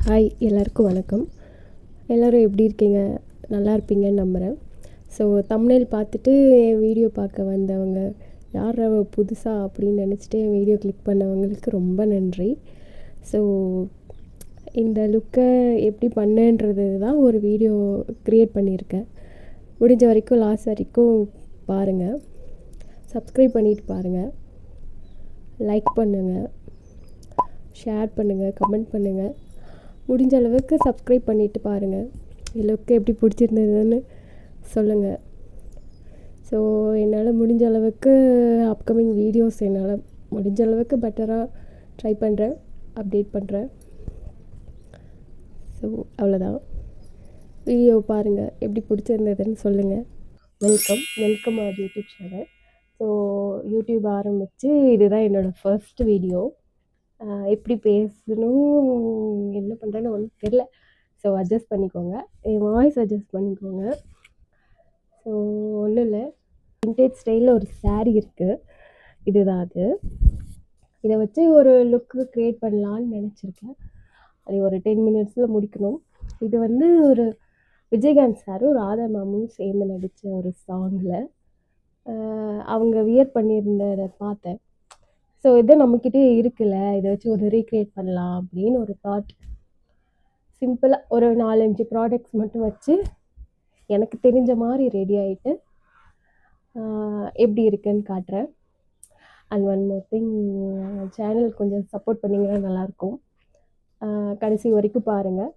Hi எல்லாருக்கும் வணக்கம். எல்லோரும் எப்படி இருக்கீங்க? நல்லா இருப்பீங்கன்னு நம்புகிறேன். ஸோ தம்ப்நெயில் பார்த்துட்டு என் வீடியோ பார்க்க வந்தவங்க, யார் அவ புதுசா அப்படின்னு நினச்சிட்டு என் வீடியோ கிளிக் பண்ணவங்களுக்கு ரொம்ப நன்றி. ஸோ இந்த லுக்கை எப்படி பண்ணேன்றது தான் ஒரு வீடியோ க்ரியேட் பண்ணியிருக்கேன். முடிஞ்ச வரைக்கும் லாஸ்ட் வரைக்கும் பாருங்கள். சப்ஸ்கிரைப் பண்ணிவிட்டு பாருங்கள், லைக் பண்ணுங்கள், ஷேர் பண்ணுங்கள், கமெண்ட் பண்ணுங்கள். முடிஞ்ச அளவுக்கு சப்ஸ்கிரைப் பண்ணிவிட்டு பாருங்கள். லுக்கு எப்படி பிடிச்சிருந்ததுன்னு சொல்லுங்கள். ஸோ என்னால் முடிஞ்ச அளவுக்கு அப்கமிங் வீடியோஸ் என்னால் முடிஞ்ச அளவுக்கு பெட்டராக ட்ரை பண்ணுறேன், அப்டேட் பண்ணுறேன். ஸோ அவ்வளோதான். வீடியோ பாருங்கள், எப்படி பிடிச்சிருந்ததுன்னு சொல்லுங்கள். Welcome our YouTube channel. So YouTube ஆரம்பித்து இதுதான் என்னோடய ஃபர்ஸ்ட் வீடியோ. எப்படி பேசணும், என்ன பண்ணுறேன்னு ஒன்றும் தெரில. ஸோ அட்ஜஸ்ட் பண்ணிக்கோங்க, என் வாய்ஸ் அட்ஜஸ்ட் பண்ணிக்கோங்க. ஸோ ஒன்றும் இல்லை, விண்டேஜ் ஸ்டைலில் ஒரு சாரீ இருக்குது, இதுதான் அது. இதை வச்சு ஒரு லுக்கு க்ரியேட் பண்ணலான்னு நினச்சிருக்கேன். அது ஒரு 10 மினிட்ஸில் முடிக்கணும். இது ஒரு விஜயகாந்த் சாரும் ராதா மேமும் சேர்ந்து நடித்த ஒரு சாங்கில் அவங்க வியர் பண்ணியிருந்ததை பார்த்தேன். ஸோ இது நம்மக்கிட்டே இருக்குல்ல, இதை வச்சு ஒரு ரீக்ரியேட் பண்ணலாம் அப்படின்னு ஒரு தாட். சிம்பிளாக ஒரு 4-5 ப்ராடக்ட்ஸ் மட்டும் வச்சு எனக்கு தெரிஞ்ச மாதிரி ரெடி ஆகிட்டு எப்படி இருக்குன்னு காட்டுறேன். And one more thing, channel கொஞ்சம் சப்போர்ட் பண்ணிங்கன்னா நல்லாயிருக்கும். கடைசி வரைக்கும் பாருங்கள்.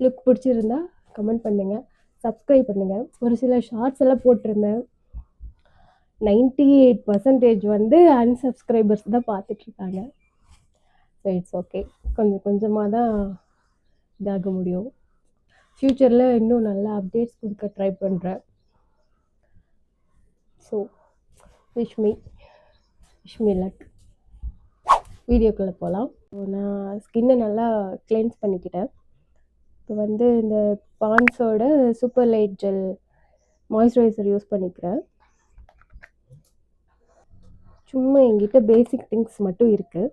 லுக் பிடிச்சிருந்தா கமெண்ட் பண்ணுங்கள், சப்ஸ்கிரைப் பண்ணுங்கள். ஒரு சில ஷார்ட்ஸ் எல்லாம் போட்டிருந்தேன், 98% அன்சப்ஸ்கிரைபர்ஸ் தான் பார்த்துட்ருக்காங்க. ஸோ இட்ஸ் ஓகே, கொஞ்சமாக தான் இதாக முடியும். ஃப்யூச்சரில் இன்னும் நல்லா அப்டேட்ஸ் கொடுக்க ட்ரை பண்ணுறேன். So wish me luck. வீடியோக்குள்ளே போகலாம். நான் ஸ்கின்னை நல்லா கிளென்ஸ் பண்ணிக்கிட்டேன். இப்போ இந்த பான்ஸோட super light gel moisturiser use பண்ணிக்கிறேன். சும்மா என்கிட்ட பேசிக் திங்ஸ் மட்டும் இருக்குது,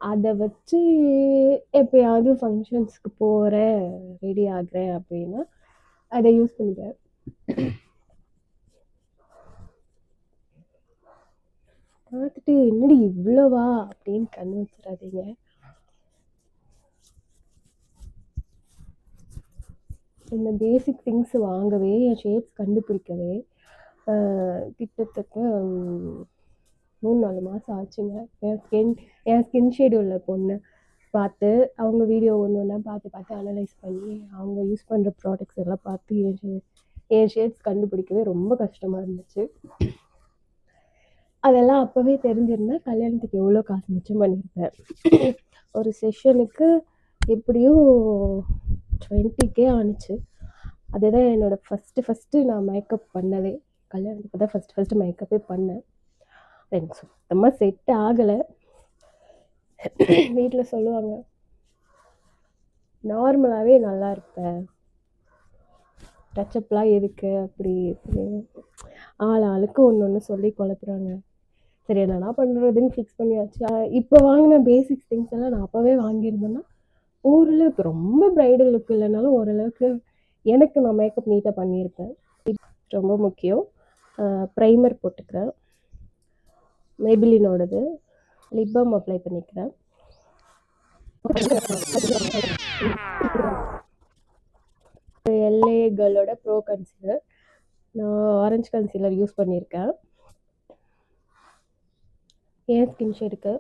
அதை வச்சு எப்போயாவது ஃபங்க்ஷன்ஸ்க்கு போகிறேன், ரெடி ஆகிறேன் அப்படின்னா அதை யூஸ் பண்ணிக்கிறேன். பார்த்துட்டு என்னடி இவ்வளோவா அப்படின்னு கண்ணு வச்சிடாதீங்க. இந்த பேசிக் திங்ஸ் வாங்கவே, என் ஷேட்ஸ் கண்டுபிடிக்கவே கிட்டத்தட்ட 3-4 மாதம் ஆச்சுங்க. என் ஸ்கின் ஷேடு உள்ள பொண்ணு பார்த்து, அவங்க வீடியோ ஒன்று ஒன்றா பார்த்து அனலைஸ் பண்ணி அவங்க யூஸ் பண்ணுற ப்ராடக்ட்ஸ் எல்லாம் பார்த்து என் ஷேட்ஸ் கண்டுபிடிக்கவே ரொம்ப கஷ்டமாக இருந்துச்சு. அதெல்லாம் அப்போவே தெரிஞ்சிருந்தேன், கல்யாணத்துக்கு எவ்வளோ காசு மிச்சம் பண்ணியிருப்பேன். ஒரு செஷனுக்கு எப்படியும் 20K ஆணுச்சு. அதுதான் என்னோடய ஃபஸ்ட்டு நான் மேக்கப் பண்ணதே. கல்யாணத்துக்கு தான் ஃபஸ்ட்டு மேக்கப்பே பண்ணேன். எனக்கு சுத்தமாக செட் ஆகலை. வீட்டில் சொல்லுவாங்க, நார்மலாகவே நல்லா இருப்பேன், டச்சப்லாம் எதுக்கு அப்படி இப்படின்னு ஆளுக்கு ஒன்று சொல்லி குழப்புறாங்க. சரி என்னடா பண்ணுறதுன்னு ஃபிக்ஸ் பண்ணியாச்சு. இப்போ வாங்கின பேசிக்ஸ் திங்ஸ் எல்லாம் நான் அப்போவே வாங்கியிருந்தேன்னா ஓரளவுக்கு, ரொம்ப ப்ரைடல் லுக் இல்லைனாலும் ஓரளவுக்கு எனக்கு நான் மேக்கப் நீட்டாக பண்ணியிருப்பேன். ரொம்ப முக்கியம். ப்ரைமர் போட்டுக்கிறேன், மேபிலினோடது. லிப் பாம் அப்ளை பண்ணிக்கிறேன். LA கேர்ளோட ப்ரோ கன்சீலர், நான் ஆரஞ்சு கன்சீலர் யூஸ் பண்ணியிருக்கேன். என் ஸ்கின் ஷேடுக்கு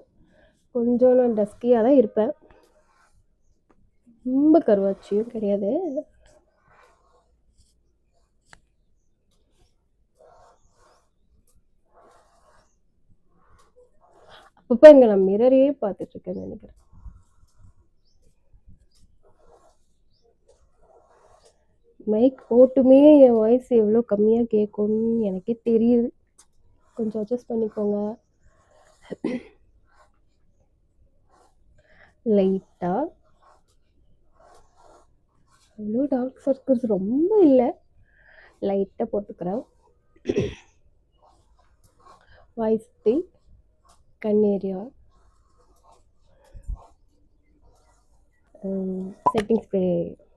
கொஞ்சம் நான் டஸ்கியாக தான் இருப்பேன், ரொம்ப கருவாச்சியும் கிடையாது. அப்பப்போ இங்கே நான் மிரரையே பார்த்துட்ருக்கேன்னு நினைக்கிறேன். மைக் போட்டுமே என் வாய்ஸ் எவ்வளோ கம்மியாக கேட்கும்னு எனக்கே தெரியுது, கொஞ்சம் அட்ஜஸ்ட் பண்ணிக்கோங்க. லைட்டாக அவ்வளோ டார்க் சர்க்கிள்ஸ் ரொம்ப இல்லை, லைட்டாக போட்டுக்கிறேன். வாய்ஸ் கண் ஏரியா செட்டிங் ஸ்ப்ரே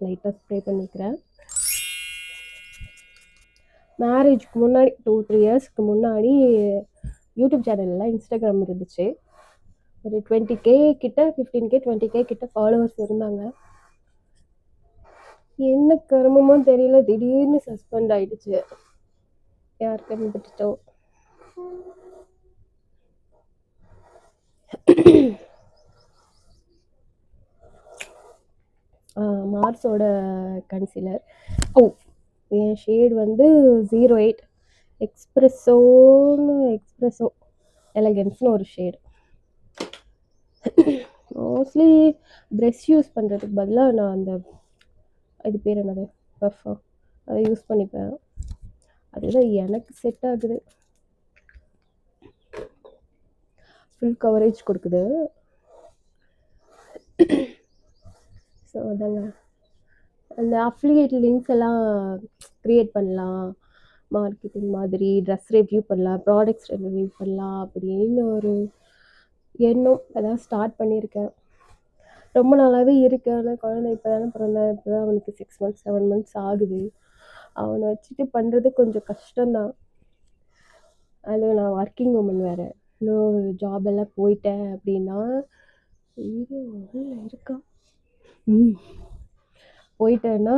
லைட்டாக ஸ்ப்ரே பண்ணிக்கிறேன். மேரேஜ்க்கு முன்னாடி 2-3 இயர்ஸ்க்கு முன்னாடி யூடியூப் சேனலில் இன்ஸ்டாகிராம் இருந்துச்சு. ஒரு 20K கிட்ட 15K 20K கிட்ட ஃபாலோவர்ஸ் இருந்தாங்க. என்ன கருமமோ தெரியல, திடீர்னு சஸ்பெண்ட் ஆயிடுச்சு. யார் கண்டுபிடிச்சோ. மார்ஸோட கன்சீலர். என் ஷேட் வந்து 08 எக்ஸ்ப்ரெஸோ எலகன்ஸ்னு ஒரு ஷேடு. மோஸ்ட்லி ப்ரெஷ் யூஸ் பண்ணுறதுக்கு பதிலாக நான் அந்த இது பேர் என்னது பஃபா அதை யூஸ் பண்ணிப்பேன். அதுதான் எனக்கு செட் ஆகுது. ஃபுல் கவரேஜ் கொடுக்குது. ஸோ அதாங்க, அந்த அஃபிலியேட் லிங்க்ஸ் எல்லாம் க்ரியேட் பண்ணலாம், மார்க்கெட்டிங் மாதிரி ட்ரெஸ் ரிவ்யூ பண்ணலாம், ப்ராடக்ட்ஸ் ரிவ்யூ பண்ணலாம் அப்படின்னு ஒரு எண்ணம். அதான் ஸ்டார்ட் பண்ணியிருக்கேன். ரொம்ப நாளாகவே இருக்கு. ஆனால் குழந்தை இப்போ தானே பிறந்தான். இப்போ தான் அவனுக்கு 6 months 7 months ஆகுது. அவனை வச்சுட்டு பண்ணுறது கொஞ்சம் கஷ்டம்தான். அது நான் ஒர்க்கிங் உமன் வேறு. இன்னும் ஜாப் எல்லாம் போயிட்டேன் அப்படின்னா இருக்கா போயிட்டேன்னா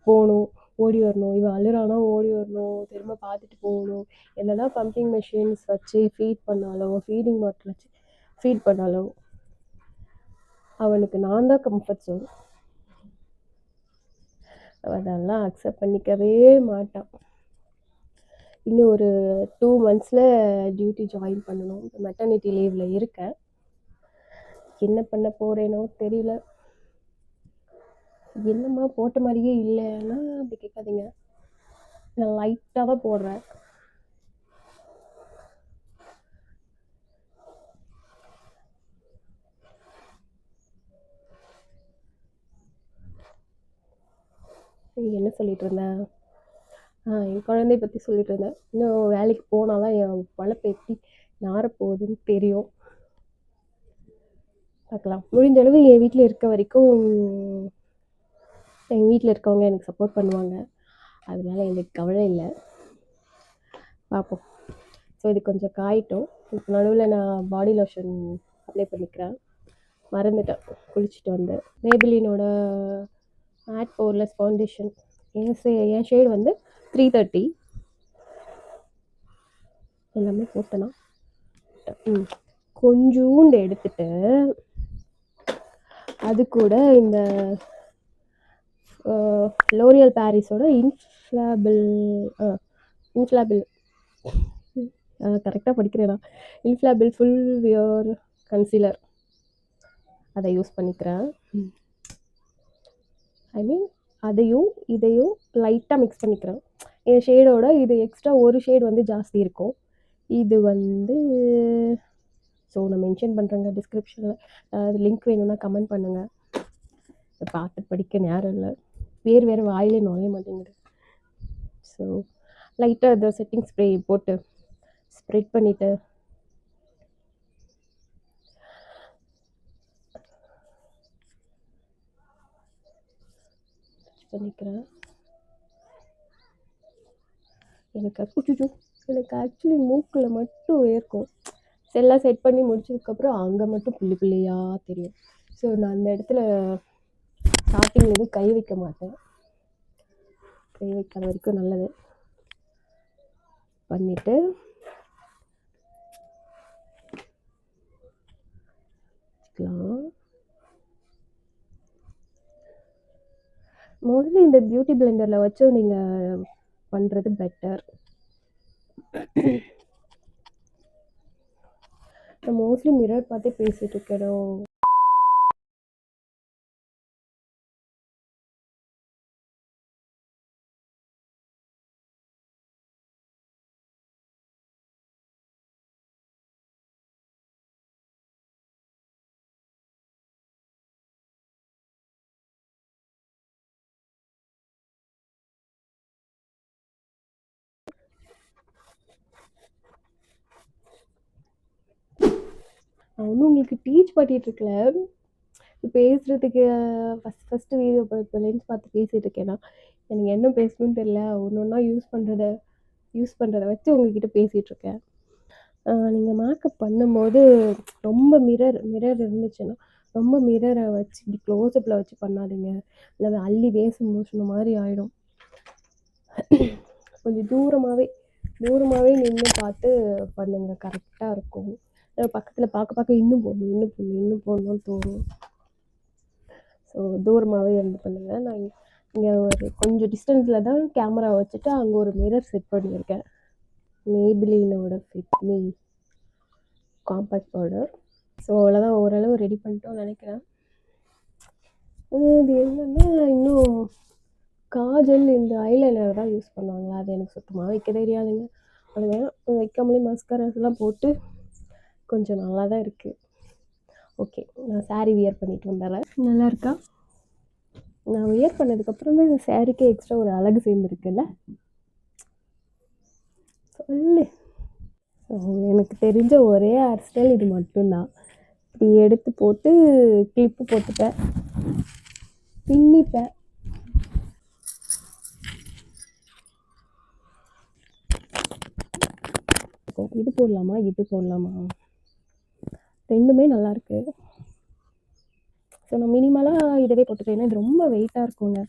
போகணும், ஓடி வரணும். இவன் அழுறானா ஓடி வரணும், திரும்ப பார்த்துட்டு போகணும். என்னன்னா பம்பிங் மெஷின்ஸ் வச்சு ஃபீட் பண்ணாலோ, ஃபீடிங் பாட்டில் வச்சு ஃபீட் பண்ணாலோ அவனுக்கு நான் தான் கம்ஃபர்ட் ஜோன். அதெல்லாம் அக்செப்ட் பண்ணிக்கவே மாட்டான். இன்னும் ஒரு 2 monthsல டியூட்டி ஜாயின் பண்ணணும். மெட்டர்னிட்டி லீவில் இருக்கேன். என்ன பண்ண போகிறேனோ தெரியல. என்னம்மா போட்ட மாதிரியே இல்லைன்னா அப்படி கேட்காதீங்க, நான் லைட்டாக தான் போடுறேன். என்ன சொல்லிட்டு இருந்தேன்? என் குழந்தைய பற்றி சொல்லிட்டு இருந்தேன். இன்னும் வேலைக்கு போனால் தான் என் வளர்ப்பு எப்படி நாரப்போகுதுன்னு தெரியும். பார்க்கலாம். முடிஞ்ச அளவு என் வீட்டில் இருக்க வரைக்கும் எங்கள் வீட்டில் இருக்கவங்க எனக்கு சப்போர்ட் பண்ணுவாங்க. அதனால எனக்கு கவலை இல்லை. பார்ப்போம். ஸோ இது கொஞ்சம் காயிட்டும். இப்போ நடுவில் நான் பாடி லோஷன் அப்ளை பண்ணிக்கிறேன். மறந்துட்டேன் குளிச்சுட்டு வந்தேன். மேபிலினோட மேட் போர்லெஸ் ஃபவுண்டேஷன். என் ஷேடு வந்து 330. எல்லாமே போட்டேனா கொஞ்சோண்டு எடுத்துட்டு அது கூட இந்த லோரியல் பாரிஸோட இன்ஃப்ளாபிள் கரெக்டாக படிக்கிறேனா, இன்ஃப்ளாபிள் ஃபுல் வியர் கன்சீலர் அதை யூஸ் பண்ணிக்கிறேன். ஐ மீன் அதையும் இதையும் லைட்டாக மிக்ஸ் பண்ணிக்கிறேன். என் ஷேடோட இது எக்ஸ்ட்ரா ஒரு ஷேடு வந்து ஜாஸ்தி இருக்கும். இது வந்து ஸோ நான் மென்ஷன் பண்ணுறேங்க டிஸ்கிரிப்ஷனில். அது லிங்க் வேணும்னா கமெண்ட் பண்ணுங்கள். பார்த்து படிக்க நேரம் இல்லை, வேறு வாயிலே நுழைய மாட்டேங்குது. ஸோ லைட்டாக இந்த செட்டிங் ஸ்ப்ரே போட்டு ஸ்ப்ரெட் பண்ணிவிட்டு பண்ணிக்கிறேன். எனக்கு ஆக்சுவலி மூக்கில் மட்டும் ஏற்கும். எல்லாம் செட் பண்ணி முடிச்சதுக்கப்புறம் அங்கே மட்டும் புள்ளியாக தெரியும். ஸோ நான் அந்த இடத்துல ஸ்டார்டிங்கில் எதுவும் கை வைக்க மாட்டேன். கை வைக்காத வரைக்கும் நல்லது. பண்ணிவிட்டு வச்சுக்கலாம். மோஸ்ட்லி இந்த பியூட்டி பிளெண்டரில் வச்சு நீங்கள் பண்ணுறது பெட்டர். நான் மோஸ்ட்லி மிரர் பார்த்தே பேசிகிட்டு இருக்கணும். நான் ஒன்றும் உங்களுக்கு டீச் பண்ணிகிட்ருக்கல. பேசுகிறதுக்கு ஃபஸ்ட்டு வீடியோ இப்போ லென்ஸ் பார்த்து பேசிகிட்டு இருக்கேன்னா எனக்கு என்ன பேசணும்னு தெரியல. ஒன்று ஒன்றா யூஸ் பண்ணுறத வச்சு உங்ககிட்ட பேசிகிட்ருக்கேன். நீங்கள் மேக்கப் பண்ணும்போது ரொம்ப மிரர் இருந்துச்சுன்னா ரொம்ப மிரரை வச்சு இப்படி க்ளோஸ்அப்பில் வச்சு பண்ணாதீங்க. இல்லை அள்ளி வேஷம் பூசின மாதிரி ஆகிடும். கொஞ்சம் தூரமாகவே நின்று பார்த்து பண்ணுங்க, கரெக்டாக இருக்கும். பக்கத்தில் பார்க்க இன்னும் போடணும்னு தோணும். ஸோ தூரமாகவே இருந்து பண்ணுங்கள். நான் இங்கே ஒரு கொஞ்சம் டிஸ்டன்ஸில் தான் கேமரா வச்சுட்டு அங்கே ஒரு மிரர் செட் பண்ணியிருக்கேன். மேபிலினோட fit me compact powder. So அவ்வளோதான், ஓரளவு ரெடி பண்ணிட்டோம்னு நினைக்கிறேன். இது என்னென்னா இன்னும் காஜல் இந்த ஐலைனர் தான் யூஸ் பண்ணுவாங்க. அது எனக்கு சுத்தமாக வைக்க தெரியாதுங்க. அது வேணால் வைக்காமலே மஸ்காராஸ்லாம் போட்டு கொஞ்சம் நல்லா தான் இருக்குது. ஓகே, நான் சாரீ வியர் பண்ணிட்டு வந்துடுறேன். நல்லா இருக்கா? நான் வியர் பண்ணதுக்கப்புறமே இந்த சாரீக்கே எக்ஸ்ட்ரா ஒரு அழகு சேர்ந்துருக்குல்ல, சொல்லு. எனக்கு தெரிஞ்ச ஒரே ஹேர் ஸ்டைல் இது மட்டும்தான். இப்படி எடுத்து போட்டு கிளிப்பு போட்டுப்பேன், பின்னிப்பேன். இது போடலாமா? ரெண்டுமே நல்லாயிருக்கு. ஸோ நான் மினிமலாக இதவே போட்டுக்கிறேன். ஏன்னா இது ரொம்ப வெயிட்டாக இருக்குங்க.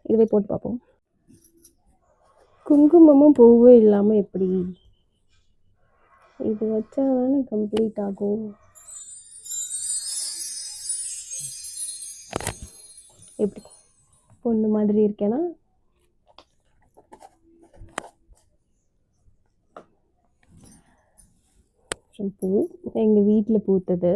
இதுவே போட்டு பார்ப்போம். குங்குமமும் பூவும் இல்லாமல் எப்படி? இது வச்சா தானே கம்ப்ளீட் ஆகும். எப்படி பொண்ணு மாதிரி இருக்கேனா? பூ எங்கள் வீட்டில் பூத்தது.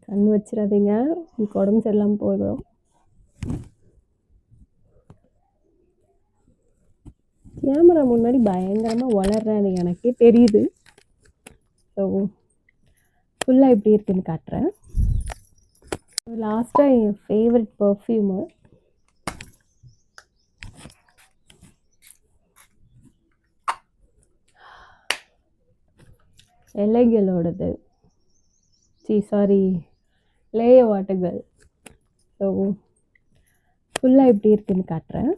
கண் வச்சிடாதீங்க, எனக்கு உடம்பு சரியில்லாமல் போயிடும். கேமரா முன்னாடி பயங்கரமாக வளர்றேன்னு எனக்கே தெரியுது. ஸோ ஃபுல்லாக எப்படி இருக்குன்னு காட்டுறேன். லாஸ்ட்டாக என் ஃபேவரட் பர்ஃப்யூமு எல்லைகளோடது, லேயோ வாட்டுகள். ஸோ ஃபுல்லாக எப்படி இருக்குன்னு காட்டுறேன்.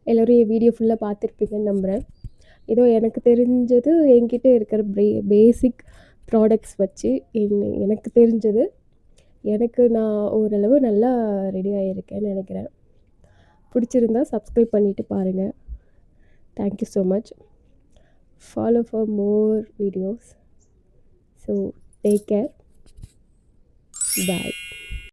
எல்லோரும் என் வீடியோ ஃபுல்லாக பார்த்துருப்பீங்கன்னு நம்புகிறேன். ஏதோ எனக்கு தெரிஞ்சது, என்கிட்ட இருக்கிற பேசிக் ப்ராடக்ட்ஸ் வச்சு எனக்கு தெரிஞ்சது, நான் ஓரளவு நல்லா ரெடி ஆகியிருக்கேன்னு நினைக்கிறேன். பிடிச்சிருந்தா சப்ஸ்கிரைப் பண்ணிவிட்டு பாருங்கள். Thank you so much. Follow for more videos. So take care. Bye.